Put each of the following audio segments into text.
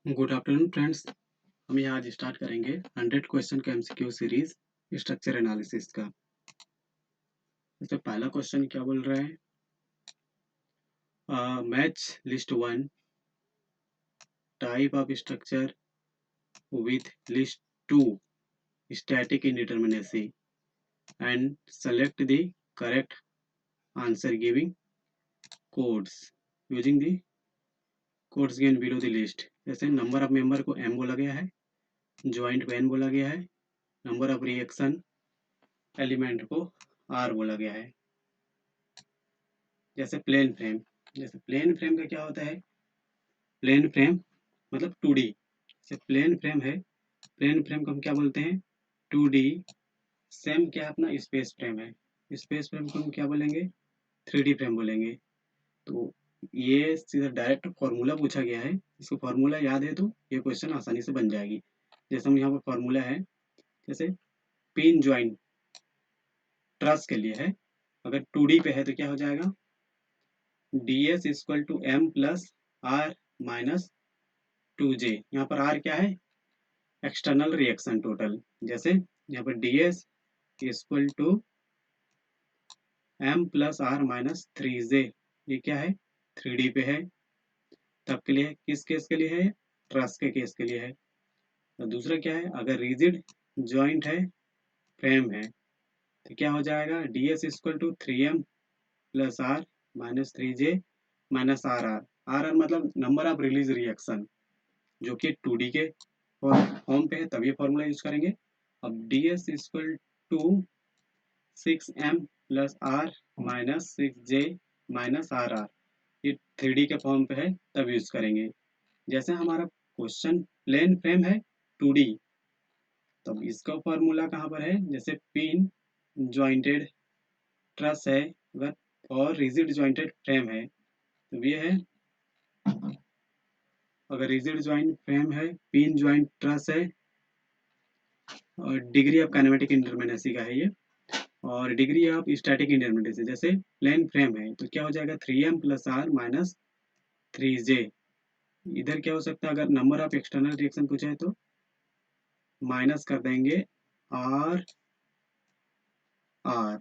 Good afternoon friends. हम यहाँ आज स्टार्ट करेंगे 100 क्वेश्चन का एमसीक्यू सीरीज स्ट्रक्चर एनालिसिस का। जैसे पहला क्वेश्चन क्या बोल रहा है, match list 1 type of structure with list 2 static indeterminacy and select the correct answer giving codes using the codes given below the list. जैसे नंबर ऑफ मेंबर को m बोला गया है, ज्वाइंट को n बोला गया है, नंबर ऑफ रिएक्शन एलिमेंट को r बोला गया है। जैसे प्लेन फ्रेम का क्या होता है, प्लेन फ्रेम मतलब 2D। जैसे प्लेन फ्रेम है, प्लेन फ्रेम को हम क्या बोलते हैं 2D। सेम क्या है अपना स्पेस फ्रेम है, स्पेस फ्रेम को हम क्या बोलेंगे 3D फ्रेम बोलेंगे। तो ये सीधा डायरेक्ट फॉर्मूला पूछा गया है, इसको फॉर्मूला याद है तो ये क्वेश्चन आसानी से बन जाएगी। जैसे हम यहाँ पर फॉर्मूला है, जैसे पिन ज्वाइन ट्रस के लिए है, अगर 2D पे है तो क्या हो जाएगा ds equal to m plus r minus 2j। यहाँ पर r क्या है एक्सटर्नल रिएक्शन टोटल। जैसे यहाँ पर ds equal to m plus r minus 3j, ये क्या है 3D पे है, तब के लिए किस केस के लिए है ट्रस के केस के लिए है। और दूसरा क्या है, अगर रिजिड जॉइंट है फ्रेम है तो क्या हो जाएगा ds equal to 3m plus r minus 3j minus r मतलब नंबर ऑफ रिलीज रिएक्शन, जो कि 2D के फॉर्म पे है तब ये फॉर्मूला यूज करेंगे। अब ds equal to 6m plus r minus 6j minus ये 3D के फॉर्म पे है तब यूज करेंगे। जैसे हमारा क्वेश्चन प्लेन फ्रेम है 2D, तब इसका फॉर्मूला कहाँ पर है, जैसे पिन ज्वाइंटेड ट्रस है अगर और रिजिड ज्वाइंटेड फ्रेम है तो ये है, अगर रिजिड ज्वाइंट फ्रेम है पिन ज्वाइंट ट्रस है और डिग्री ऑफ काइनेमेटिक इंटरमिनेसी का है ये, और डिग्री ऑफ स्टैटिक इंटरमिनेसी। जैसे प्लेन फ्रेम है तो क्या हो जाएगा 3m plus r minus 3j। इधर क्या हो सकता है, अगर नंबर ऑफ एक्सटर्नल रिएक्शन पूछा है तो माइनस कर देंगे आर आर।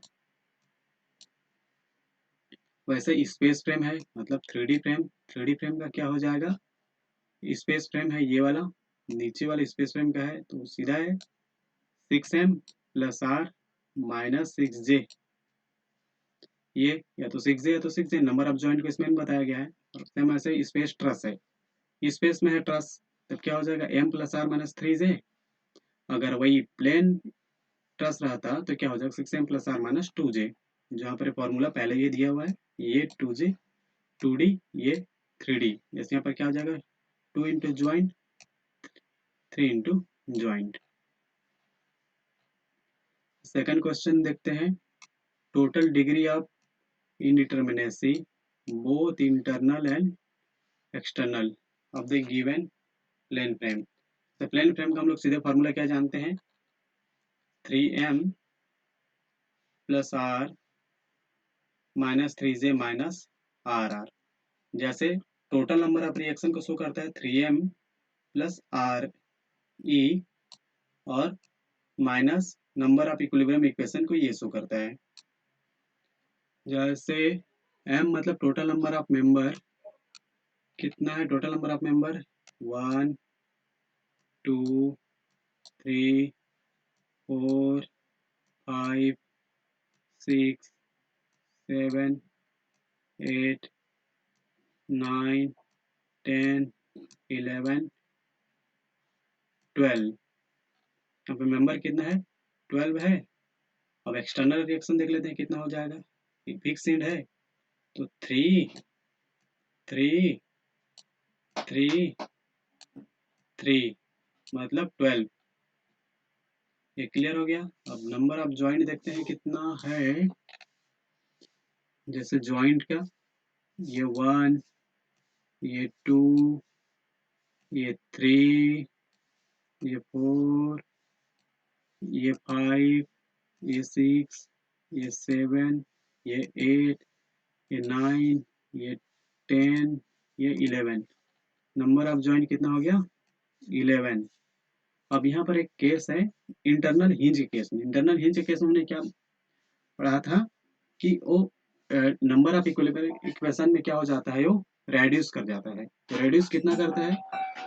वैसे स्पेस फ्रेम है मतलब 3D फ्रेम का क्या हो जाएगा, स्पेस फ्रेम है ये वाला, नीचे वाला स्पेस फ्रेम का है तो सीधा है 6m plus r minus 6j। ये या तो 6j या तो 6j, नंबर ऑफ जॉइंट को इसमें बताया गया है। और सेम ऐसे स्पेस ट्रस है, स्पेस में है ट्रस, तब क्या हो जाएगा m plus r minus 3j। अगर वही प्लेन ट्रस रहता तो क्या हो जाएगा 6m plus r minus 2j। जहाँ पर फॉर्मूला पहले ये दिया हुआ है, ये 2j 2D ये 3D। जैसे यहाँ पर क्या हो जाएगा 2 into joint 3 into joint. Second question देखते हैं, total degree of indeterminacy both internal and external of the given plane frame। तो प्लेन फ्रेम का हम लोग सीधे फार्मूला क्या जानते हैं 3m plus r minus 3j minus r. जैसे टोटल नंबर ऑफ रिएक्शन को शो करता है 3m प्लस आर ई, और minus number of equilibrium equation को ये शो करता है। जैसे m मतलब टोटल नंबर ऑफ मेंबर, कितना है टोटल नंबर ऑफ मेंबर 1 2 3 4 5 6 7 8 9 10 11 12। यहाँ पे मेंबर कितना है 12 है। अब एक्सटर्नल रिएक्शन देख लेते हैं कितना हो जाएगा, फिक्स एंड है तो 3 3 3 3 मतलब 12। ये क्लियर हो गया। अब नंबर ऑफ ज्वाइंट देखते हैं कितना है। जैसे ज्वाइंट का ये 1 ये 2 ये 3 ये 4 ये 5 ये 6 ये 7 ये 8 ये 9 ये 10 ये 11। नंबर ऑफ ज्वाइंट कितना हो गया 11। अब यहाँ पर एक केस है इंटरनल हिंज के केस में। इंटरनल हिंज के केस में हमने क्या पढ़ा था कि वो नंबर ऑफ इक्वेशन में क्या हो जाता है, वो रेड्यूस कर जाता है। तो रेड्यूस कितना करता है,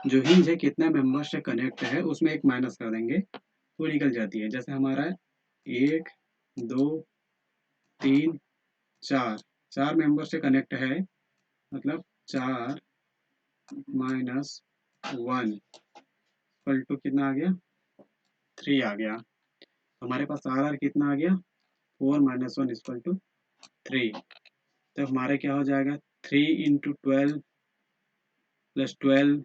जो हिंज है कितना मेंबर से कनेक्ट है उसमें एक माइनस कर देंगे तो निकल जाती है। जैसे हमारा 1 2 3 4, 4 मेंबर से कनेक्ट है, मतलब 4 माइनस 1 इक्वल टू कितना आ गया, 3 आ गया। हमारे पास आर आर कितना आ गया, 4 माइनस 1 इक्वल टू 3। तो हमारे क्या हो जाएगा, 3 into 12 plus 12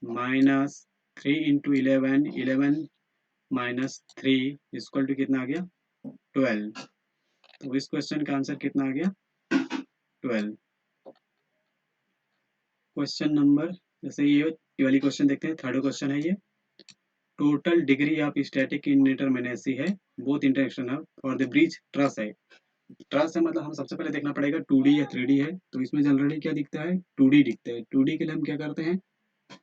minus 3 into 11, 11 minus 3 equal to कितना आ गया, 12। तो इस क्वेश्चन का आंसर कितना आ गया, 12। क्वेश्चन नंबर, जैसे ये वाली क्वेश्चन देखते हैं, थर्ड क्वेश्चन है ये। Total degree of static indeterminacy है बोथ इंटरेक्शन है फॉर द ब्रिज ट्रस है। ट्रस है मतलब हम सबसे पहले देखना पड़ेगा 2D या 3D है। तो इसमें जनरली क्या दिखता है, 2D दिखता है। 2D के लिए हम क्या करते हैं,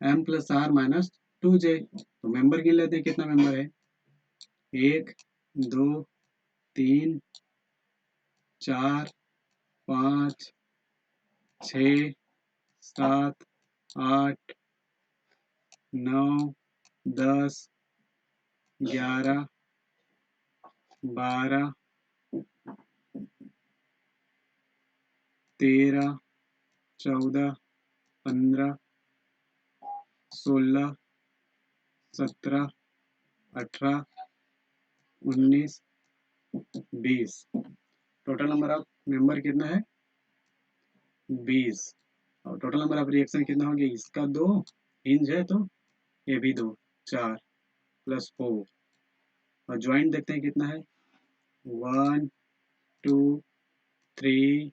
m plus r minus 2j। तो मेंबर गिन लेते हैं, कितना मेंबर है, 1 2 3 4 5 6 7 8 9 10 11 12 13 14 15 16 17 18 19 20। टोटल नंबर ऑफ मेंबर कितना है, 20। और टोटल नंबर ऑफ रिएक्शन कितना हो गया, इसका 2 हिंज है तो ये भी 2, 4 प्लस 4। और ज्वाइंट देखते हैं कितना है, 1 2 3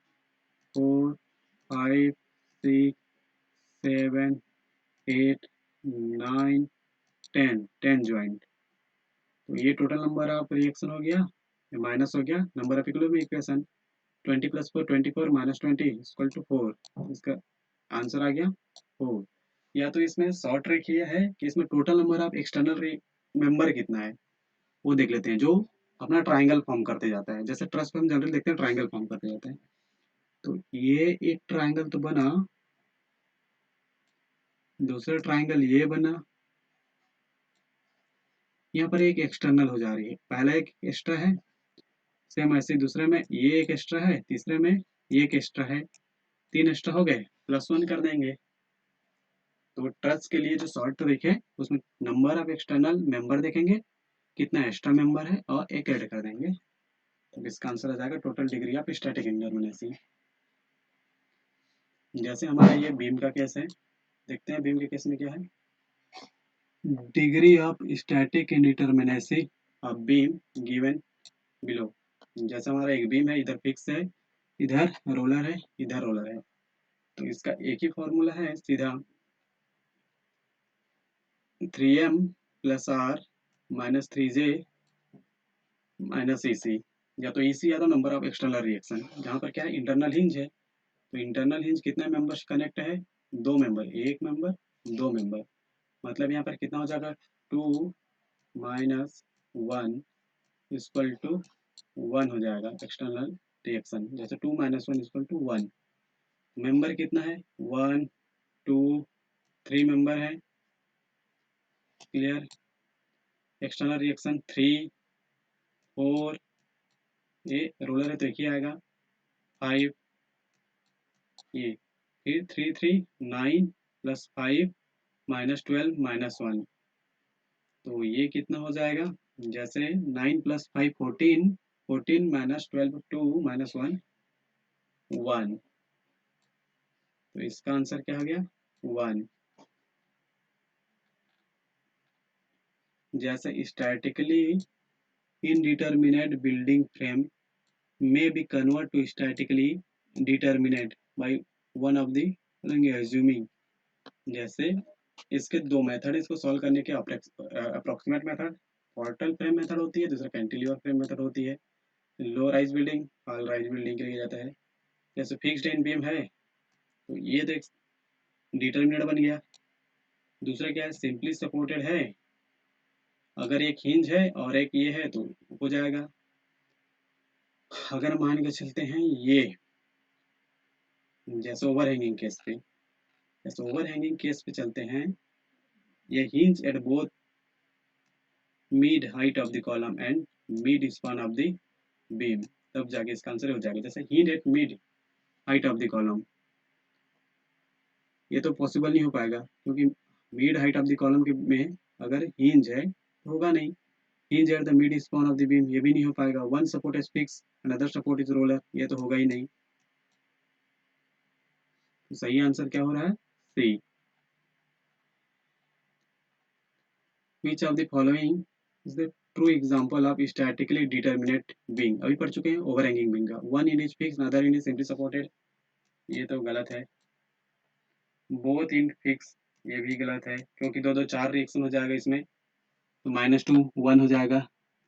4 5 6 7 8 9 10, 10 ज्वाइंट। तो ये टोटल नंबर ऑफ रिएक्शन हो गया, ये माइनस हो गया number of equation. 20 plus 4 24 minus 20 equal to 4। इसका आंसर आ गया 4। या तो इसमें शॉर्ट ट्रिक ये है कि इसमें total number of external member कितना है वो देख लेते हैं, जो अपना ट्राइंगल फॉर्म करते जाता है। जैसे ट्रस्ट पे हम जनरली देखते हैं ट्राइंगल फॉर्म करते जाते हैं। तो ये एक ट्राइंगल तो बना, दूसरा ट्राइंगल ये बना, यहाँ पर एक एक्सटर्नल हो जा रही है, पहला एक एक्स्ट्रा है, सेम ऐसे दूसरे में ये एक एक्स्ट्रा है, तीसरे में ये एक एक्स्ट्रा है, 3 एक्स्ट्रा हो गए, प्लस 1 कर देंगे। तो ट्रस्ट के लिए जो शॉर्ट ट्रिक है उसमें नंबर ऑफ एक्सटर्नल मेंबर देखेंगे, कितना एक्स्ट्रा मेंबर है और एक ऐड कर देंगे। तो इसका आंसर आ जाएगा total degree of static indeterminacy. जैसे हमारा ये बीम का केस है, देखते हैं बीम के केस में क्या है। Degree of static indeterminacy of beam given below. जैसे हमारा एक बीम है, इधर फिक्स है, इधर रोलर है, इधर रोलर है। तो इसका एक ही फॉर्मूला है सीधा, 3m plus r minus 3j minus EC. या तो ईसी या तो नंबर ऑफ एक्सटर्नल रिएक्शन। जहाँ पर क्या है, इंटरनल हिंज है। तो इंटरनल हिंज कितने मेंबर्स कनेक्ट है, 2 मेंबर, एक मेंबर 2 मेंबर। मतलब यहाँ पर कितना हो जाएगा, 2 माइनस 1 इक्वल टू 1 हो जाएगा एक्सटर्नल रिएक्शन। जैसे 2 माइनस 1 इक्वल टू 1। मेंबर कितना है, 1 2 3 मेंबर है, क्लियर। एक्सटर्नल रिएक्शन 3 4, ये रोलर है तो एक ही आएगा, 5 ये, फिर 3 3 9 प्लस 5 माइनस 12 माइनस 1। तो ये कितना हो जाएगा, जैसे 9 प्लस 5 14, 14 माइनस 12 2 माइनस 1 1। तो इसका आंसर क्या हो गया, 1। जैसे statically indeterminate building frame may be converted to statically determinate by one of the assuming। जैसे इसके दो मेथड, इसको सॉल्व करने के, approximate method portal frame method होती है, दूसरा कैंटिलीवर फ्रेम मेथड होती है। लो राइज बिल्डिंग हाल राइज बिल्डिंग के लिए जाता है। जैसे फिक्स्ड एंड बीम है तो ये देख डिटर्मिनेट बन गया, दूसरा क्या है, सिंपली सपोर्टेड है, अगर एक हिंज है और एक ये है तो हो जाएगा। अगर मान के चलते हैं ये, जैसे ओवरहैंगिंग केस पे, जैसे ओवरहैंगिंग केस पे चलते हैं, ये hinge at both mid height of the column and mid span of the beam, तब जाके इसका आंसर हो जाएगा। जैसे hinge at mid height of the column, ये तो पॉसिबल नहीं हो पाएगा क्योंकि mid height of the column के में अगर हिंज है तो होगा नहीं। Hinge at the mid span of the beam, ये भी नहीं हो पाएगा। One support is fix, another support is roller, ये तो होगा ही नहीं। तो सही आंसर क्या हो रहा है, C. Which of the following is the true example of statically determinate beam, अभी पढ़ चुके हैं ओवरहैंगिंग बीइंग का। One end is fix, another end is simply supported, ये तो गलत है। बोथ इंड फिक्स, ये भी गलत है क्योंकि दो दो चार रिएक्शन हो जाएगा इसमें, तो -2 1 हो जाएगा।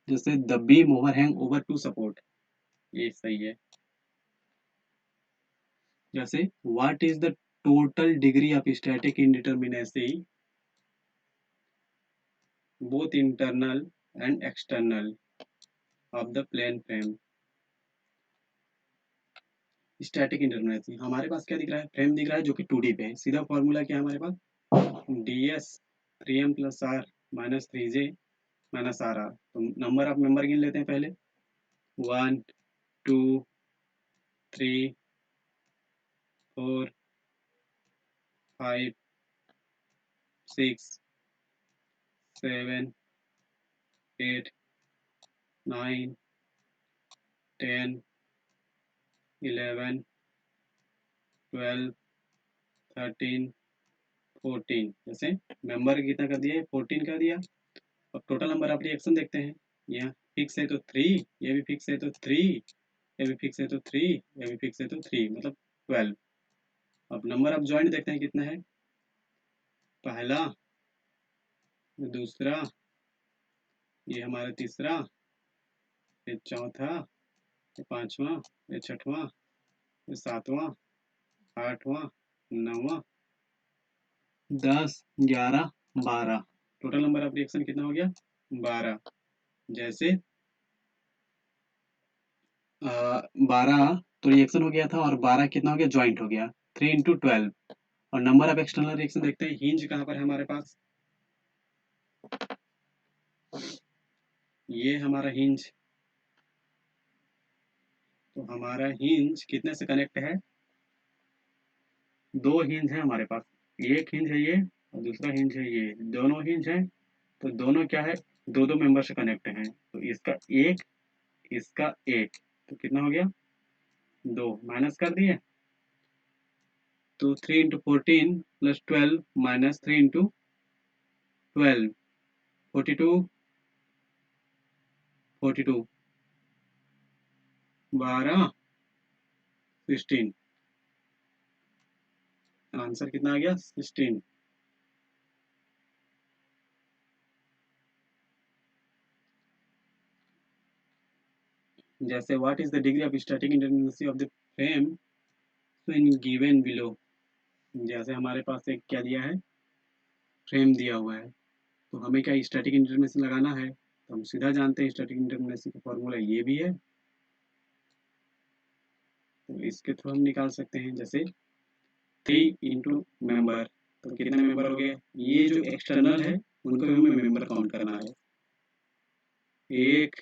जैसे the beam overhang over two support, ये सही है। जैसे what is the total degree of static indeterminacy both internal and external of the plane frame. Static indeterminacy, हमारे पास क्या दिख रहा है, फ्रेम दिख रहा है जो कि 2D पे है। सीधा फॉर्मूला क्या है हमारे पास, ds 3m plus r minus 3j minus r r. तो नंबर ऑफ मेंबर गिन लेते हैं पहले, 1 2 3 4 5 6 7 8 9 10 11 12 13 14। जैसे मेंबर कितना कर दिया, 14 कर दिया। अब टोटल नंबर ऑफ रिएक्शन देखते हैं, यहाँ फिक्स है तो 3, ये भी फिक्स है तो 3, ये भी फिक्स है तो 3, ये भी फिक्स है तो 3, मतलब 12। अब नंबर ऑफ जॉइंट देखते हैं कितना है, पहला, दूसरा, ये हमारा तीसरा, ये चौथा, ये पांचवा, ये छठवां, ये सातवां, आठवां, नौवां, 10 11 12। टोटल नंबर ऑफ रिएक्शन कितना हो गया, 12। जैसे 12 तो रिएक्शन हो गया था और 12 कितना हो गया, ज्वाइंट हो गया, 3 इंटू 12। और नंबर ऑफ एक्सटर्नल रिएक्शन देखते हैं, हिंज कहाँ पर है हमारे पास, ये हमारा हिंज। तो हमारा हिंज कितने से कनेक्ट है, दो हिंज है हमारे पास, एक हिंज है ये और दूसरा हिंज है ये, दोनों हिंज है। तो दोनों क्या है, दो दो मेंबर से कनेक्ट हैं, तो इसका एक, इसका एक, तो कितना हो गया, दो, माइनस कर दिए। तो 3 into 14 plus 12 minus 3 into 12, 42, 42, 12, 16। Answer कितना आ गया, 16। जैसे what is the degree of static indeterminacy of the frame so in given below. जैसे हमारे पास एक क्या दिया है, फ्रेम दिया हुआ है, तो हमें क्या स्टैटिक इंटरमिनेसी लगाना है, तो हम सीधा जानते हैं स्टैटिक इंटरमिनेसी का फॉर्मूला ये भी है, तो इसके थ्रू हम निकाल सकते हैं। जैसे 3 इंटू मेंबर, तो कितने मेंबर हो गए, ये जो एक्सटर्नल है उनको भी हमें मेंबर काउंट करना है, एक,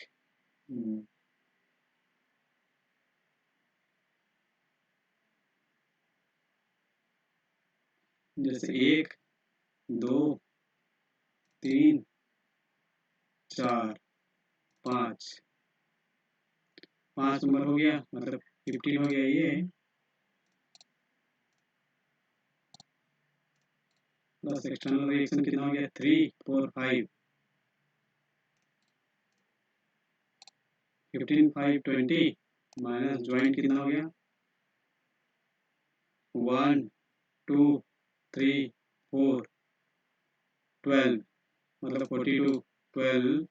जैसे 1 2 3 4 5, 5 नंबर हो गया, मतलब 15 हो गया ये, प्लस एक्सटर्नल रिएक्शन कितना हो गया, 3 4 5, 15 5 20, माइनस ज्वाइंट कितना हो गया, 1 2 3 4 12, मतलब 42, 12,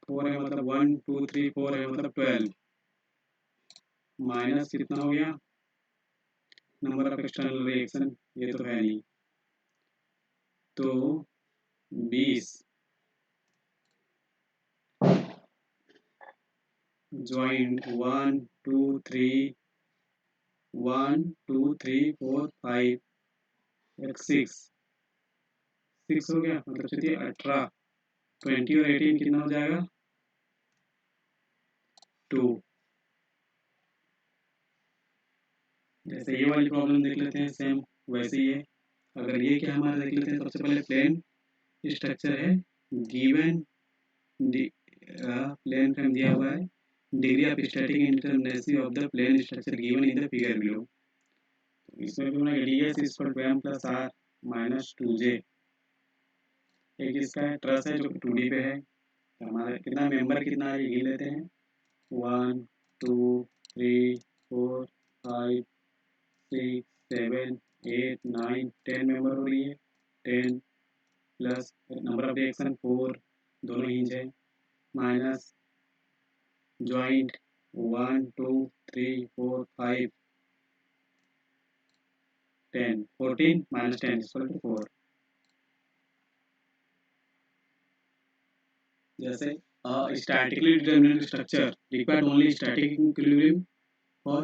4 है मतलब 1 2 3 4 है मतलब 12, माइनस कितना हो गया, नंबर ऑफ एक्सटर्नल रिएक्शन ये तो है नहीं, तो 20 ज्वाइंट 1 2 3 1 2 3 4 5 एक 6 हो गया, मतलब चलिए 18 20 और 18 कितना हो जाएगा 2। जैसे ये वाली प्रॉब्लम देख लेते हैं, सेम वैसे ही है। अगर ये क्या हमारा देख लेते हैं, सबसे पहले प्लेन स्ट्रक्चर है गिवन, प्लेन फ्रेम दिया हुआ है, degree of static indeterminacy of the plane structure given in the figure below. इसमें भी बनेगा ds is equal to m plus r minus 2j। एक इसका है ट्रस है जो कि 2d पे है, तो हमारा कितना मेंबर कितना है ये गिन लेते हैं 1 2 3 4 5 6 7 8 9 10 मेंबर हो रही है। 10 प्लस नंबर ऑफ रिएक्शन 4 दोनों हिंज है, minus joint 1 2 3 4 5 10 14 minus 10 is equal to 4। जैसे statically determinate structure required only static equilibrium for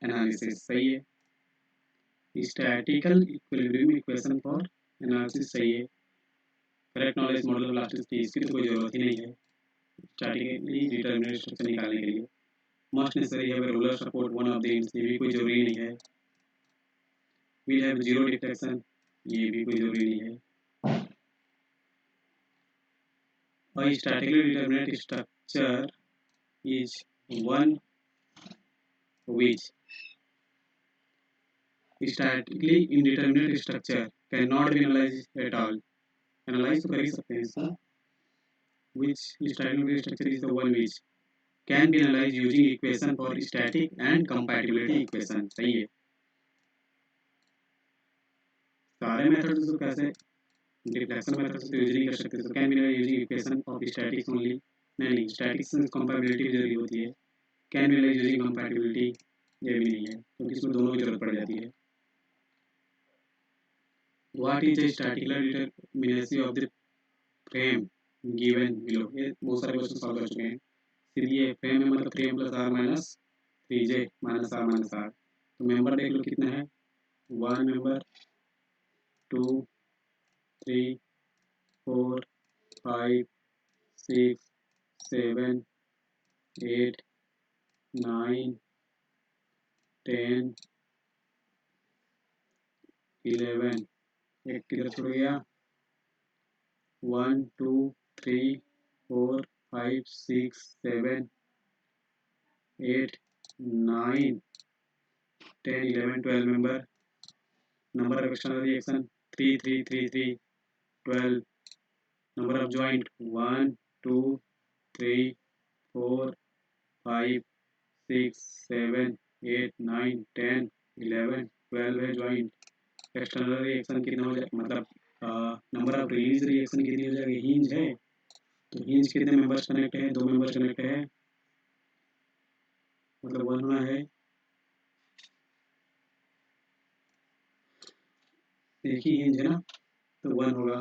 analysis, सही है। statical equilibrium equation for analysis सही है। correct knowledge model of elasticity इसकी तो कोई जरूरत ही नहीं है statically determinate structure निकालने के लिए। must necessary have a roller support one of the ends, ये भी कोई जरूरी नहीं है। will have zero deflection, ये भी कोई जरूरी नहीं है। A statically determinate structure is one which statically indeterminate structure cannot be analyzed at all। Analyze तो कर ही सकते हैं इसको। Which statically structure is the one which can be analyzed using equation for static and compatibility equation, सही है। सारे methods तो कैसे डिफ्लेक्शन मेथड से यूज नहीं कर सकते, तो can be analyzed using equation of statics only। नहीं, स्टैटिक्स में कंपैटिबिलिटी जरूरी होती है। Can be analyzed using compatibility ये भी नहीं है, क्योंकि इसमें दोनों की जरूरत पड़ जाती है। What is the statistical determinacy of the frame given below? ये बहुत सारे क्वेश्चन सॉल्व कर चुके हैं। सीधी ये फ्रेम है, मतलब 3m plus r minus 3j minus r। तो मेंबर देख लो कितना है 1 मेंबर 2 3 4 5 6 7 8 9 10 11। एक किधर छूट गया 1 2 3 4 5 6 7 8 9 10 11 12 member. Number of external reaction 3 3 3 3 12। Number of joint 1 2 3 4 5 6 7 8 9 10 11 12 है जॉइंट। एक्सटर्नल रिएक्शन कितना हो जाए, मतलब नंबर ऑफ रिलीज रिएक्शन कितनी हो जाएगी, हिंज है, तो हिंज कितने मेंबर्स कनेक्ट है, 2 मेंबर्स कनेक्ट है, मतलब 1 होना है। एक ही हिंज है ना, तो 1 होगा।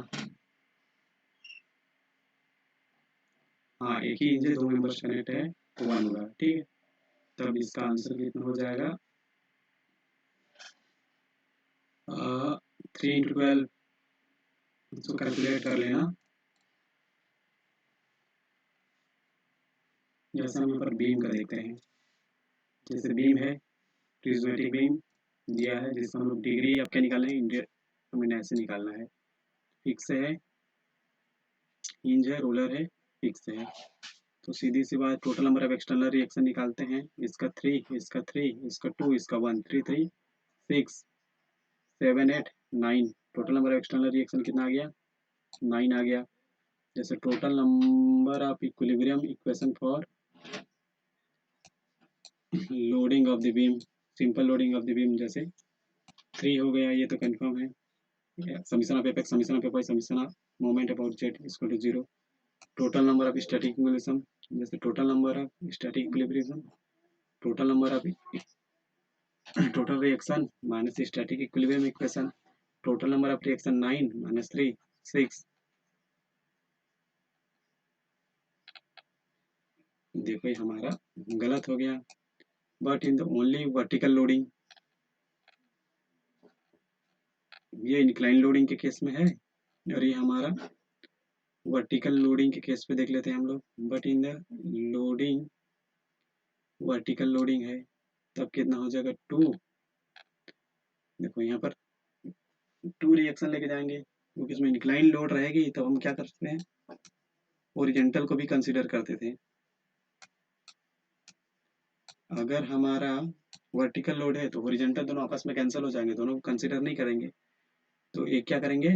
हाँ, एक ही हिंज है, 2 मेंबर्स कनेक्ट है, तो 1 होगा, ठीक है। तब इसका आंसर कितना हो जाएगा 3 इंटू 12, इसको कैलकुलेट कर लेना। जैसे हम यहाँ पर बीम का देखते हैं, जैसे बीम है प्रिज्मेटिक बीम दिया है, जिसको हम लोग डिग्री अब क्या निकालना है, इंडिटरमिनेसी निकालना है। फिक्स है, हिंज है, रोलर है, फिक्स है। तो सीधी सी बात, total number of external reaction निकालते हैं। इसका 3, इसका 3, इसका 2, इसका 1, 3 3 6 7 8 9। Total number of external reaction कितना आ गया 9 आ गया। जैसे total number of equilibrium equation for loading of the beam, simple loading of the beam, जैसे 3 हो गया, ये तो कंफर्म है। Summation of F X, summation of F X, summation of moment about Z equal to 0। Total number of static equilibrium, जैसे total number of static equilibrium, total number of total reaction minus static equilibrium equation, total number of reaction 9 minus 3 6. देखो ये हमारा गलत हो गया, but in the only vertical loading, ये incline loading के case में है, और ये हमारा वर्टिकल लोडिंग के केस पे देख लेते हैं हम लोग, but in the loading vertical loading है, तब कितना हो जाएगा 2। देखो यहाँ पर 2 रिएक्शन लेके जाएंगे, क्योंकि इसमें इंक्लाइन लोड रहेगी, तब हम क्या करते हैं, ओरिजेंटल को भी कंसिडर करते थे। अगर हमारा वर्टिकल लोड है तो ओरिजेंटल दोनों आपस में कैंसिल हो जाएंगे, दोनों को कंसिडर नहीं करेंगे, तो एक क्या करेंगे,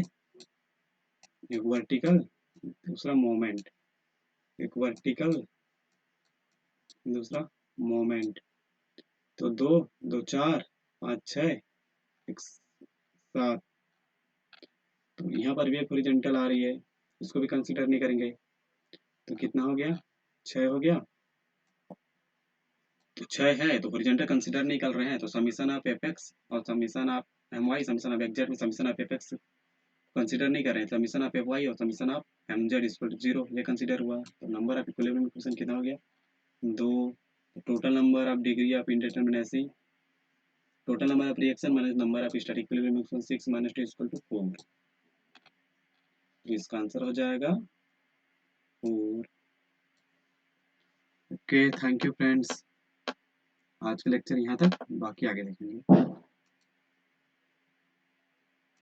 एक वर्टिकल दूसरा मोमेंट, एक वर्टिकल दूसरा मोमेंट, तो 2 2 4 5 6 एक 7, तो यहाँ पर भी एक ओरिजेंटल आ रही है, इसको भी कंसिडर नहीं करेंगे, तो कितना हो गया 6 हो गया। तो 6 है तो ओरिजेंटल कंसिडर नहीं कर रहे हैं, तो समीशन ऑफ एफ एक्स और summation of M Y, summation of X Z में summation of F X consider नहीं कर रहे हैं, समीशन ऑफ एफ वाई और summation of M Z equal to 0 ये कंसिडर हुआ, तो नंबर ऑफ इक्विलिब्रियम इक्वेशन कितना हो गया 2। Total number of degree of indeterminacy, total number of reaction minus number of static equilibrium equation 6 minus 2 equal to 4, तो इसका answer हो जाएगा 4। ओके, थैंक यू फ्रेंड्स, आज का लेक्चर यहाँ तक, बाकी आगे देखेंगे।